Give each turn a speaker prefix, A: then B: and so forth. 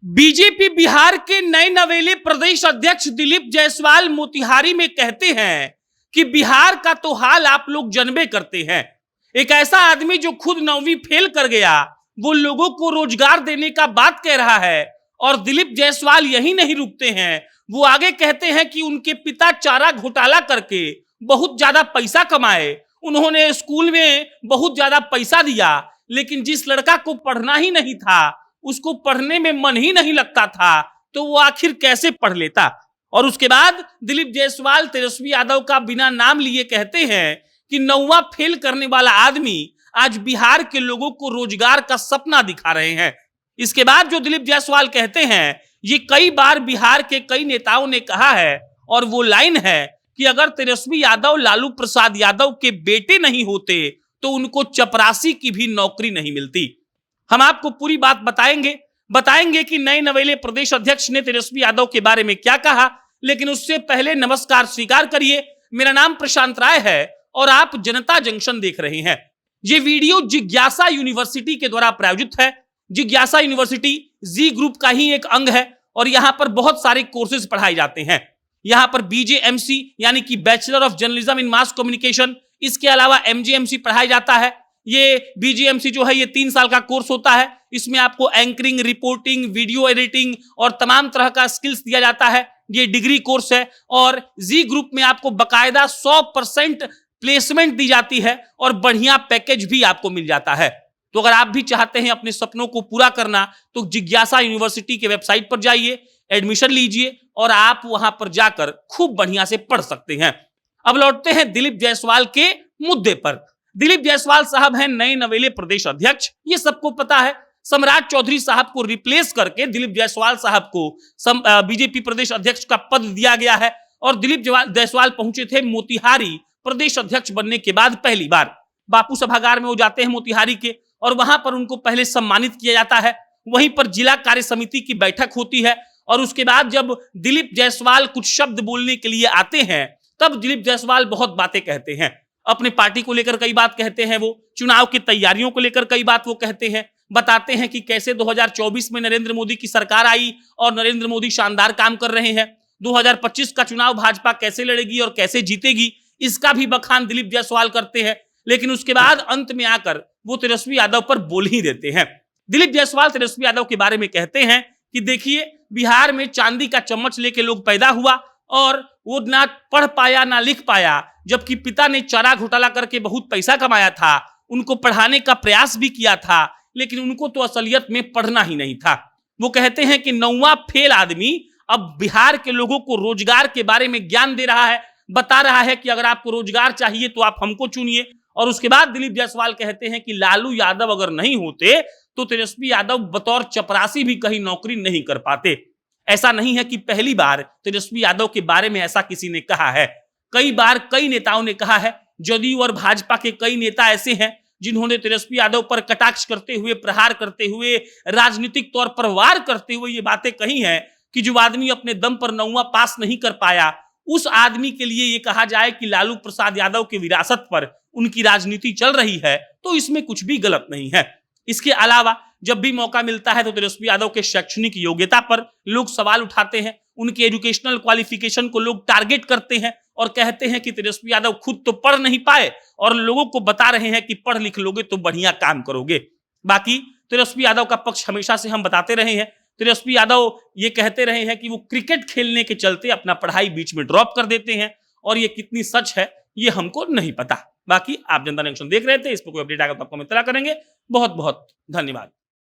A: BJP Bihar के नए नवेले प्रदेश अध्यक्ष दिलीप जायसवाल मोतिहारी में कहते हैं कि बिहार का तो हाल आप लोग जानबे करते हैं। एक ऐसा आदमी जो खुद 9वीं फेल कर गया, वो लोगों को रोजगार देने का बात कह रहा है। और दिलीप जायसवाल यही नहीं रुकते हैं, वो आगे कहते हैं कि उनके पिता चारा घोटाला करके बहुत ज्यादा पैसा कमाए। उन्होंने स्कूल में बहुत ज्यादा पैसा दिया, लेकिन जिस लड़का को पढ़ना ही नहीं था, उसको पढ़ने में मन ही नहीं लगता था, तो वो आखिर कैसे पढ़ लेता। और उसके बाद दिलीप जायसवाल तेजस्वी यादव का बिना नाम लिए कहते हैं कि 9वां फेल करने वाला आदमी आज बिहार के लोगों को रोजगार का सपना दिखा रहे हैं। इसके बाद जो दिलीप जायसवाल कहते हैं, ये कई बार बिहार के कई नेताओं ने कहा है, और वो लाइन है कि अगर तेजस्वी यादव लालू प्रसाद यादव के बेटे नहीं होते तो उनको चपरासी की भी नौकरी नहीं मिलती। हम आपको पूरी बात बताएंगे कि नए नवेले प्रदेश अध्यक्ष ने तेजस्वी यादव के बारे में क्या कहा। लेकिन उससे पहले नमस्कार स्वीकार करिए, मेरा नाम प्रशांत राय है और आप जनता जंक्शन देख रहे हैं। ये वीडियो जिज्ञासा यूनिवर्सिटी के द्वारा प्रायोजित है। जिज्ञासा यूनिवर्सिटी जी ग्रुप का ही एक अंग है और यहां पर बहुत सारे कोर्सेज पढ़ाए जाते हैं। यहां पर बीजेएमसी यानी कि bachelor of journalism in mass communication, इसके अलावा एमजीएमसी पढ़ाया जाता है। ये बीजीएमसी जो है ये 3 साल का कोर्स होता है। इसमें आपको एंकरिंग, रिपोर्टिंग, वीडियो एडिटिंग और तमाम तरह का स्किल्स दिया जाता है। ये डिग्री कोर्स है और जी ग्रुप में आपको बकायदा 100% प्लेसमेंट दी जाती है और बढ़िया पैकेज भी आपको मिल जाता है। तो अगर आप भी चाहते हैं अपने सपनों को पूरा करना, तो जिज्ञासा यूनिवर्सिटी के वेबसाइट पर जाइए, एडमिशन लीजिए और आप वहां पर जाकर खूब बढ़िया से पढ़ सकते हैं। अब लौटते हैं दिलीप जायसवाल के मुद्दे पर। दिलीप जायसवाल साहब हैं नए नवेले प्रदेश अध्यक्ष, ये सबको पता है। सम्राट चौधरी साहब को रिप्लेस करके दिलीप जायसवाल साहब को बीजेपी प्रदेश अध्यक्ष का पद दिया गया है। और दिलीप जायसवाल पहुंचे थे मोतिहारी प्रदेश अध्यक्ष बनने के बाद पहली बार। बापू सभागार में वो जाते हैं मोतिहारी के और वहां पर उनको पहले सम्मानित किया जाता है। वहीं पर जिला कार्य समिति की बैठक होती है और उसके बाद जब दिलीप जायसवाल कुछ शब्द बोलने के लिए आते हैं, तब दिलीप जायसवाल बहुत बातें कहते हैं। अपने पार्टी को लेकर कई बात कहते हैं, वो चुनाव की तैयारियों को लेकर कई बात वो कहते हैं। बताते हैं कि कैसे 2024 में नरेंद्र मोदी की सरकार आई और नरेंद्र मोदी शानदार काम कर रहे हैं। 2025 का चुनाव भाजपा कैसे लड़ेगी और कैसे जीतेगी, इसका भी बखान दिलीप जायसवाल करते हैं। लेकिन उसके बाद अंत में आकर वो तेजस्वी यादव पर बोल ही देते हैं। दिलीप जायसवाल तेजस्वी यादव के बारे में कहते हैं कि देखिए, बिहार में चांदी का चम्मच लेके लोग पैदा हुआ और वो ना पढ़ पाया ना लिख पाया, जबकि पिता ने चारा घोटाला करके बहुत पैसा कमाया था। उनको पढ़ाने का प्रयास भी किया था, लेकिन उनको तो असलियत में पढ़ना ही नहीं था। वो कहते हैं कि 9वां फेल आदमी अब बिहार के लोगों को रोजगार के बारे में ज्ञान दे रहा है, बता रहा है कि अगर आपको रोजगार चाहिए तो आप हमको चुनिए। और उसके बाद दिलीप जायसवाल कहते हैं कि लालू यादव अगर नहीं होते तो तेजस्वी यादव बतौर चपरासी भी कहीं नौकरी नहीं कर पाते। ऐसा नहीं है कि पहली बार तेजस्वी यादव के बारे में ऐसा किसी ने कहा है, कई बार कई नेताओं ने कहा है। जदयू और भाजपा के कई नेता ऐसे हैं जिन्होंने तेजस्वी यादव पर कटाक्ष करते हुए, प्रहार करते हुए, राजनीतिक तौर पर वार करते हुए ये बातें कही हैं कि जो आदमी अपने दम पर 9वां पास नहीं कर पाया, उस आदमी के लिए ये कहा जाए कि लालू प्रसाद यादव की विरासत पर उनकी राजनीति चल रही है, तो इसमें कुछ भी गलत नहीं है। इसके अलावा जब भी मौका मिलता है तो तेजस्वी यादव के शैक्षणिक योग्यता पर लोग सवाल उठाते हैं, उनके एजुकेशनल क्वालिफिकेशन को लोग टारगेट करते हैं और कहते हैं कि तेजस्वी यादव खुद तो पढ़ नहीं पाए और लोगों को बता रहे हैं कि पढ़ लिख लोगे तो बढ़िया काम करोगे। बाकी तेजस्वी यादव का पक्ष हमेशा से हम बताते रहे हैं। तेजस्वी यादव ये कहते रहे हैं कि वो क्रिकेट खेलने के चलते अपना पढ़ाई बीच में ड्रॉप कर देते हैं, और ये कितनी सच है ये हमको नहीं पता। बाकी आप जनता जंक्शन देख रहे थे, इस पर कोई अपडेट आएगा तो आपको हम इत्तला करेंगे। बहुत बहुत धन्यवाद।